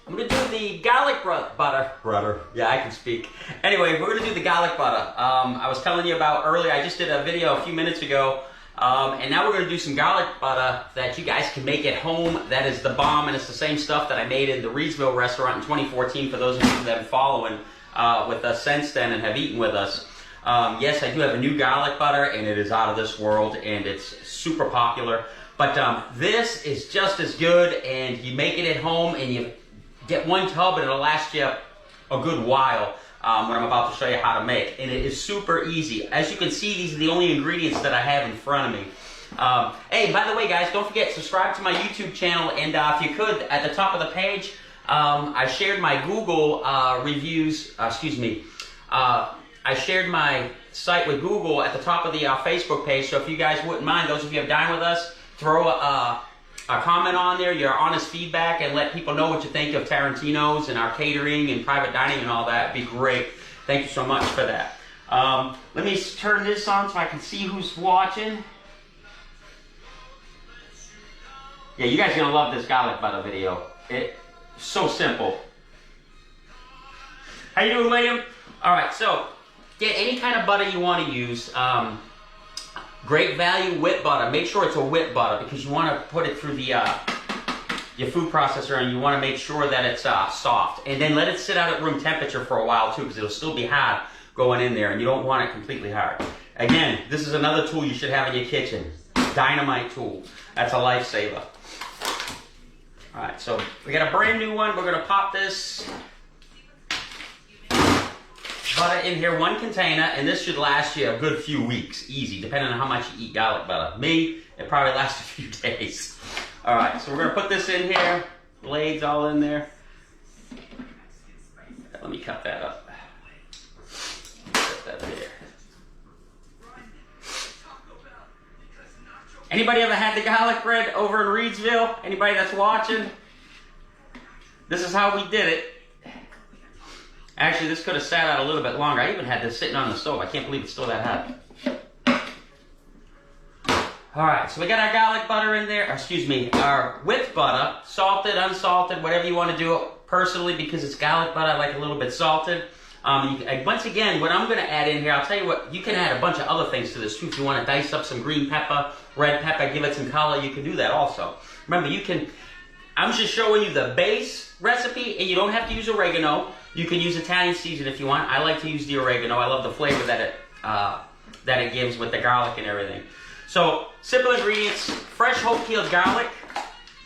I'm gonna do the garlic butter. Yeah, I can speak. Anyway, we're gonna do the garlic butter. I was telling you about earlier, I just did a video a few minutes ago, and now we're gonna do some garlic butter that you guys can make at home. That is the bomb, and it's the same stuff that I made in the Reedsville restaurant in 2014 for those of you that have been following with us since then and have eaten with us. Yes, I do have a new garlic butter, and it is out of this world, and it's super popular. But this is just as good, and you make it at home, and you get one tub, and it'll last you a good while. What I'm about to show you how to make, and it is super easy. As you can see, these are the only ingredients that I have in front of me. Hey, by the way, guys, don't forget, subscribe to my YouTube channel, and if you could, at the top of the page, I shared my Google reviews. I shared my site with Google at the top of the Facebook page. So if you guys wouldn't mind, those of you who have dined with us, throw a comment on there, your honest feedback, and let people know what you think of Tarantino's and our catering and private dining and all that. It'd be great. Thank you so much for that. Let me turn this on so I can see who's watching. Yeah, you guys are gonna love this garlic butter video. It's so simple. How you doing, William? All right, so get any kind of butter you want to use. Great value whip butter. Make sure it's a whip butter because you want to put it through the your food processor, and you want to make sure that it's soft. And then let it sit out at room temperature for a while too, because it'll still be hot going in there, and you don't want it completely hard. Again, this is another tool you should have in your kitchen. Dynamite tool. That's a lifesaver. All right, so we got a brand new one. We're going to pop this butter in here, one container, and this should last you a good few weeks, easy, depending on how much you eat garlic butter. Me, it probably lasts a few days. All right, so we're gonna put this in here, blades all in there. Let me cut that up. Put that there. Anybody ever had the garlic bread over in Reedsville? Anybody that's watching? This is how we did it. Actually, this could have sat out a little bit longer. I even had this sitting on the stove. I can't believe it's still that hot. All right, so we got our garlic butter in there, our whipped butter, salted, unsalted, whatever you want to do. Personally, because it's garlic butter, I like a little bit salted. Once again, what I'm going to add in here, I'll tell you what, you can add a bunch of other things to this too. If you want to dice up some green pepper, red pepper, give it some color, you can do that also. Remember, I'm just showing you the base recipe, and you don't have to use oregano. You can use Italian season if you want. I like to use the oregano. I love the flavor that it gives with the garlic and everything. So, simple ingredients: fresh whole peeled garlic,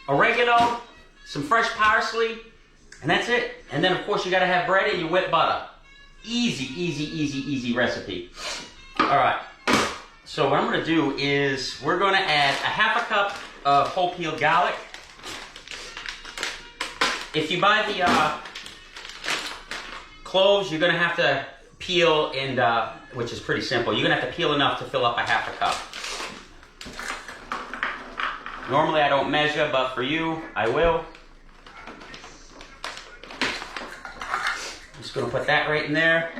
oregano, some fresh parsley, and that's it. And then, of course, you got to have bread and your whipped butter. Easy, easy, easy, easy recipe. All right. So what I'm going to do is we're going to add a half a cup of whole peeled garlic. If you buy the cloves, you're going to have to peel, and which is pretty simple. You're going to have to peel enough to fill up a half a cup. Normally I don't measure, but for you, I will. I'm just going to put that right in there.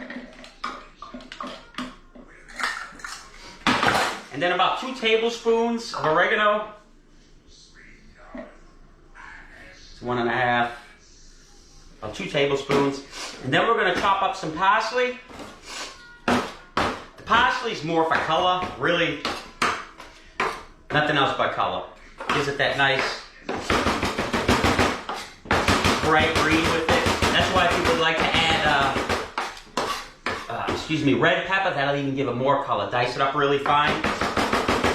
And then about 2 tablespoons of oregano. It's 1.5. About 2 tablespoons. And then we're going to chop up some parsley. The parsley is more for color, really. Nothing else but color. Gives it that nice bright green with it. That's why people like to add red pepper. That'll even give it more color. Dice it up really fine.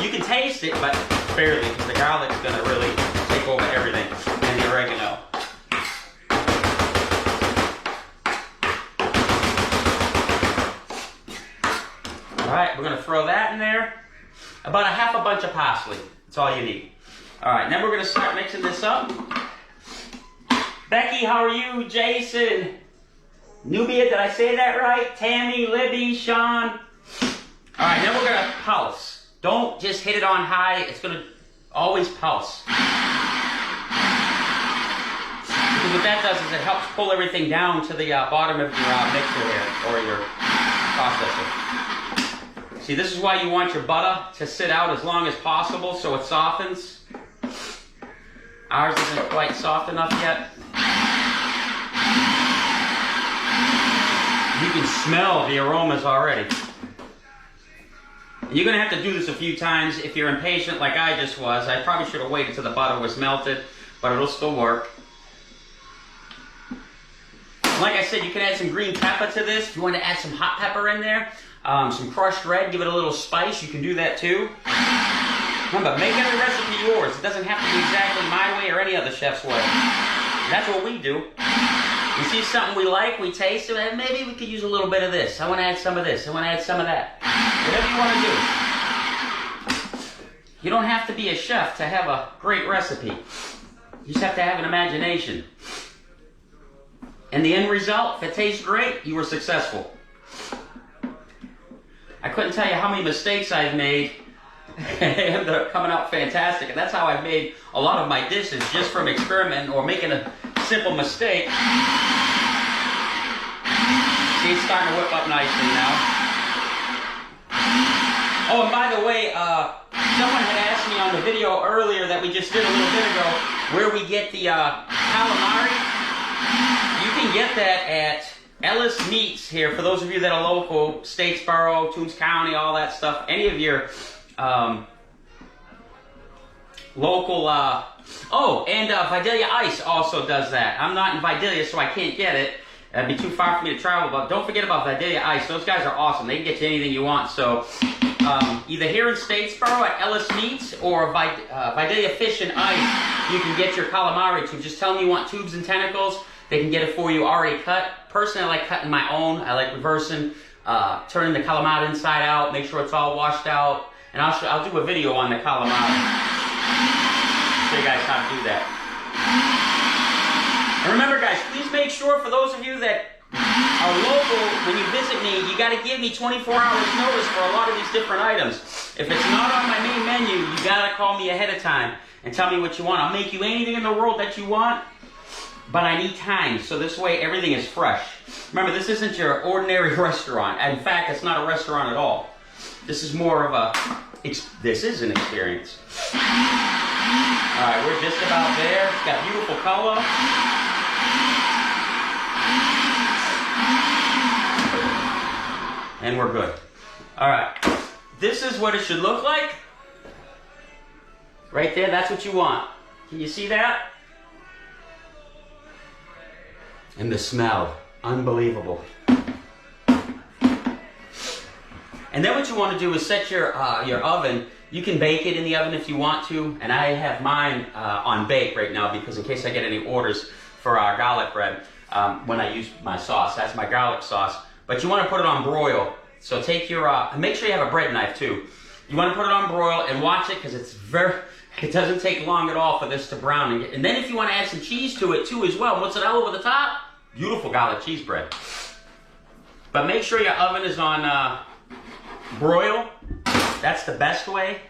You can taste it, but barely, because the garlic is going to really take over everything. And the oregano. Alright, we're going to throw that in there. About a half a bunch of parsley. That's all you need. Alright, then we're going to start mixing this up. Becky, how are you? Jason? Nubia, did I say that right? Tammy, Libby, Sean. Alright, then we're going to pulse. Don't just hit it on high. It's going to always pulse. Because what that does is it helps pull everything down to the bottom of your mixer there, or your processor. See, this is why you want your butter to sit out as long as possible so it softens. Ours isn't quite soft enough yet. You can smell the aromas already. You're going to have to do this a few times if you're impatient like I just was. I probably should have waited until the butter was melted, but it'll still work. Like I said, you can add some green pepper to this. If you want to add some hot pepper in there, some crushed red, give it a little spice, you can do that too. Remember, make every recipe yours. It doesn't have to be exactly my way or any other chef's way. That's what we do. We see something we like, we taste it, and maybe we could use a little bit of this. I want to add some of this. I want to add some of that. Whatever you want to do. You don't have to be a chef to have a great recipe. You just have to have an imagination. And the end result, if it tastes great, you were successful. I couldn't tell you how many mistakes I've made. They ended up coming out fantastic. And that's how I've made a lot of my dishes, just from experimenting or making a simple mistake. See, it's starting to whip up nicely now. Oh, and by the way, someone had asked me on the video earlier that we just did a little bit ago where we get the calamari. You can get that at Ellis Meats here, for those of you that are local, Statesboro, Toombs County, all that stuff. Any of your local, oh, and Vidalia Ice also does that. I'm not in Vidalia, so I can't get it. It'd be too far for me to travel, but don't forget about Vidalia Ice. Those guys are awesome. They can get you anything you want. So either here in Statesboro at Ellis Meats or Vidalia Fish and Ice, you can get your calamari tube. Just tell them you want tubes and tentacles. They can get it for you already cut. Personally, I like cutting my own. I like reversing, turning the calamari inside out, make sure it's all washed out. And I'll do a video on the calamari. Show you guys how to do that. And remember, guys, please make sure, for those of you that are local, when you visit me, you got to give me 24 hours notice for a lot of these different items. If it's not on my main menu, you got to call me ahead of time and tell me what you want. I'll make you anything in the world that you want, but I need time, so this way everything is fresh. Remember, this isn't your ordinary restaurant. In fact, it's not a restaurant at all. This is more of a, this is an experience. All right, we're just about there. It's got beautiful color. And we're good. All right, this is what it should look like. Right there, that's what you want. Can you see that? And the smell, unbelievable. And then what you want to do is set your oven. You can bake it in the oven if you want to, and I have mine on bake right now because in case I get any orders for our garlic bread when I use my sauce. That's my garlic sauce. But you want to put it on broil. So take your, make sure you have a bread knife too. You want to put it on broil and watch it because it doesn't take long at all for this to brown. And then if you want to add some cheese to it too as well, mozzarella over the top, beautiful garlic cheese bread. But make sure your oven is on broil. That's the best way.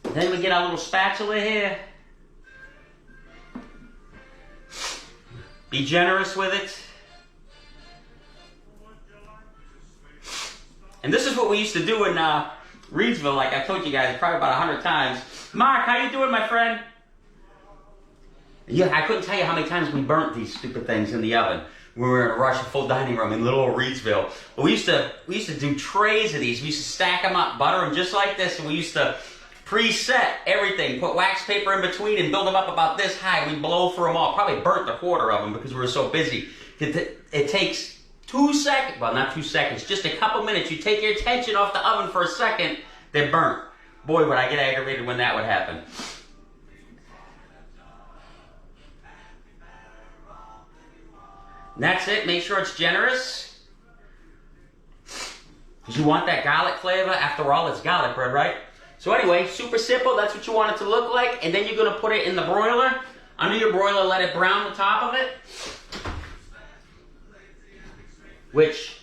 Then we get our little spatula here. Be generous with it. And this is what we used to do in Reedsville, like I told you guys probably about 100 times. Mark, how you doing, my friend? Yeah, I couldn't tell you how many times we burnt these stupid things in the oven. We were in a rush, a full dining room in little old Reedsville. But we used to do trays of these. We used to stack them up, butter them just like this, and we used to preset everything, put wax paper in between, and build them up about this high. We'd blow through them all. Probably burnt a quarter of them because we were so busy. It takes 2 seconds, well, not 2 seconds, just a couple minutes. You take your attention off the oven for a second, they're burnt. Boy, would I get aggravated when that would happen. And that's it. Make sure it's generous. Because you want that garlic flavor. After all, it's garlic bread, right? So anyway, super simple. That's what you want it to look like. And then you're going to put it in the broiler. Under your broiler, let it brown the top of it. Which,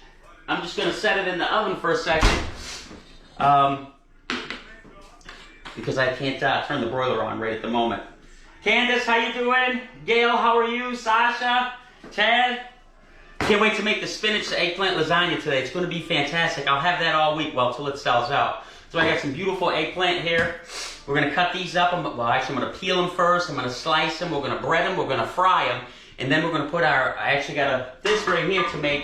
I'm just going to set it in the oven for a second. Because I can't turn the broiler on right at the moment. Candace, how you doing? Gail, how are you? Sasha? Chad? Can't wait to make the spinach eggplant lasagna today. It's going to be fantastic. I'll have that all week, well, till it sells out. So I got some beautiful eggplant here. We're going to cut these up. Well, actually, I'm going to peel them first. I'm going to slice them. We're going to bread them. We're going to fry them. And then we're going to put I actually got this right here to make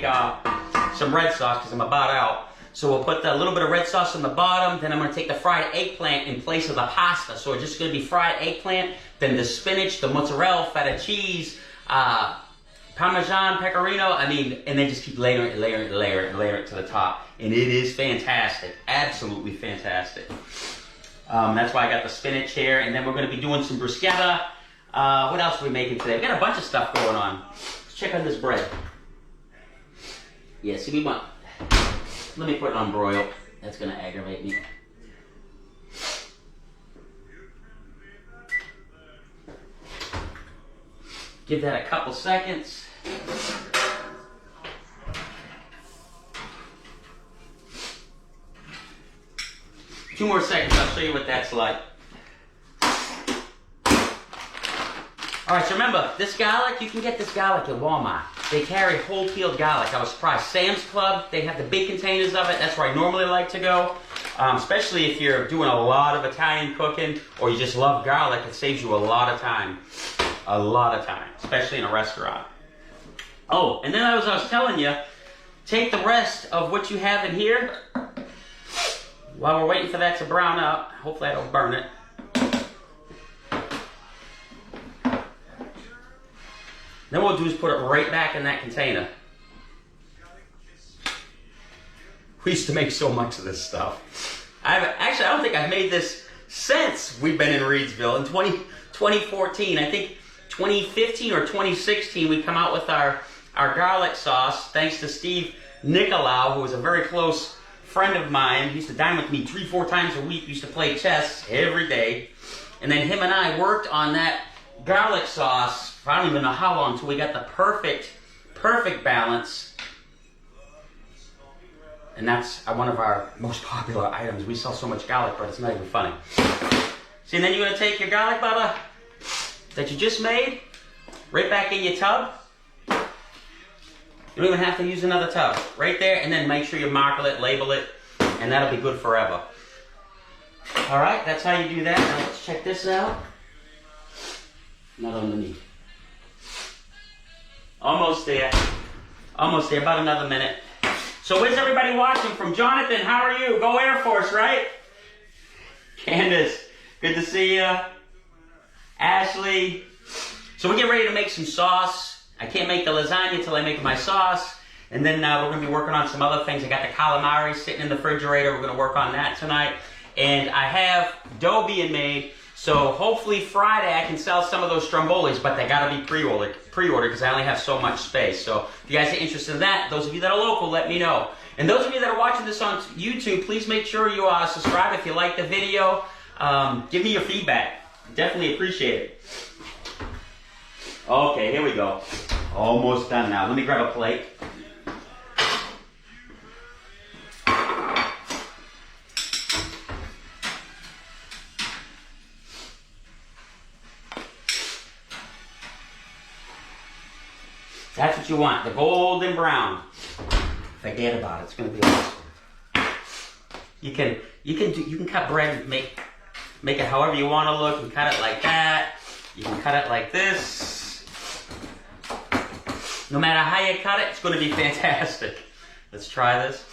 some red sauce because I'm about out. So we'll put a little bit of red sauce on the bottom. Then I'm going to take the fried eggplant in place of the pasta. So it's just going to be fried eggplant, then the spinach, the mozzarella, feta cheese, Parmesan, pecorino, and then just keep layering it to the top. And it is fantastic, absolutely fantastic. That's why I got the spinach here. And then we're going to be doing some bruschetta. What else are we making today? We got a bunch of stuff going on. Let's check on this bread. Yeah, see, let me put it on broil. That's going to aggravate me. Give that a couple seconds. 2 more seconds, I'll show you what that's like. Alright, so remember, this garlic, you can get this garlic at Walmart. They carry whole peeled garlic. I was surprised. Sam's Club, they have the big containers of it. That's where I normally like to go. Especially if you're doing a lot of Italian cooking or you just love garlic, it saves you a lot of time. A lot of time, especially in a restaurant. Oh, and then as I was telling you, take the rest of what you have in here. While we're waiting for that to brown up, hopefully I don't burn it. Then what we'll do is put it right back in that container. We used to make so much of this stuff. I don't think I've made this since we've been in Reidsville. In 2014, I think 2015 or 2016, we come out with our garlic sauce, thanks to Steve Nicolau, who was a very close friend of mine. He used to dine with me 3-4 times a week. He used to play chess every day. And then him and I worked on that garlic sauce for I don't even know how long until we got the perfect balance. And that's one of our most popular items. We sell so much garlic bread, it's not even funny. See, and then you're going to take your garlic butter that you just made, right back in your tub. You don't even have to use another tub. Right there, and then make sure you mark it, label it, and that'll be good forever. Alright, that's how you do that. Now let's check this out. Not underneath. Almost there. Almost there, about another minute. So where's everybody watching from? Jonathan, how are you? Go Air Force, right? Candace, good to see you. Ashley. So we're getting ready to make some sauce. I can't make the lasagna till I make my sauce. And then we're going to be working on some other things. I got the calamari sitting in the refrigerator. We're going to work on that tonight. And I have dough being made. So hopefully Friday I can sell some of those strombolis, but they got to be pre-ordered because I only have so much space. So if you guys are interested in that, those of you that are local, let me know. And those of you that are watching this on YouTube, please make sure you subscribe if you like the video. Give me your feedback. Definitely appreciate it. Okay, here we go. Almost done now. Let me grab a plate. That's what you want, the golden brown. Forget about it, it's gonna be awesome. You can cut bread and make it however you want to look. You can cut it like that. You can cut it like this. No matter how you cut it, it's going to be fantastic. Let's try this.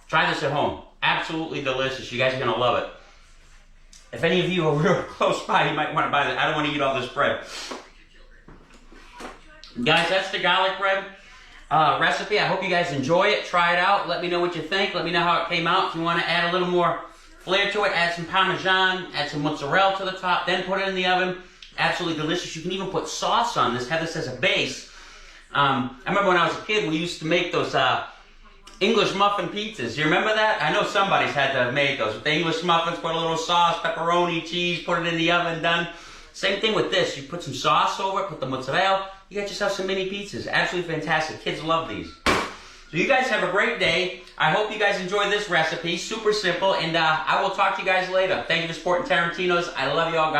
Try this at home. Absolutely delicious. You guys are going to love it. If any of you are real close by, you might want to buy this. I don't want to eat all this bread. Guys, that's the garlic bread recipe. I hope you guys enjoy it. Try it out. Let me know what you think. Let me know how it came out. If you want to add a little more flair to it, add some Parmesan, add some mozzarella to the top, then put it in the oven. Absolutely delicious. You can even put sauce on this. Have this as a base. I remember when I was a kid, we used to make those English muffin pizzas. You remember that? I know somebody's had to make those. With the English muffins, put a little sauce, pepperoni, cheese, put it in the oven, done. Same thing with this. You put some sauce over it, put the mozzarella. You got yourself some mini pizzas. Absolutely fantastic. Kids love these. So you guys have a great day. I hope you guys enjoy this recipe. Super simple. And I will talk to you guys later. Thank you for supporting Tarantino's. I love you all. God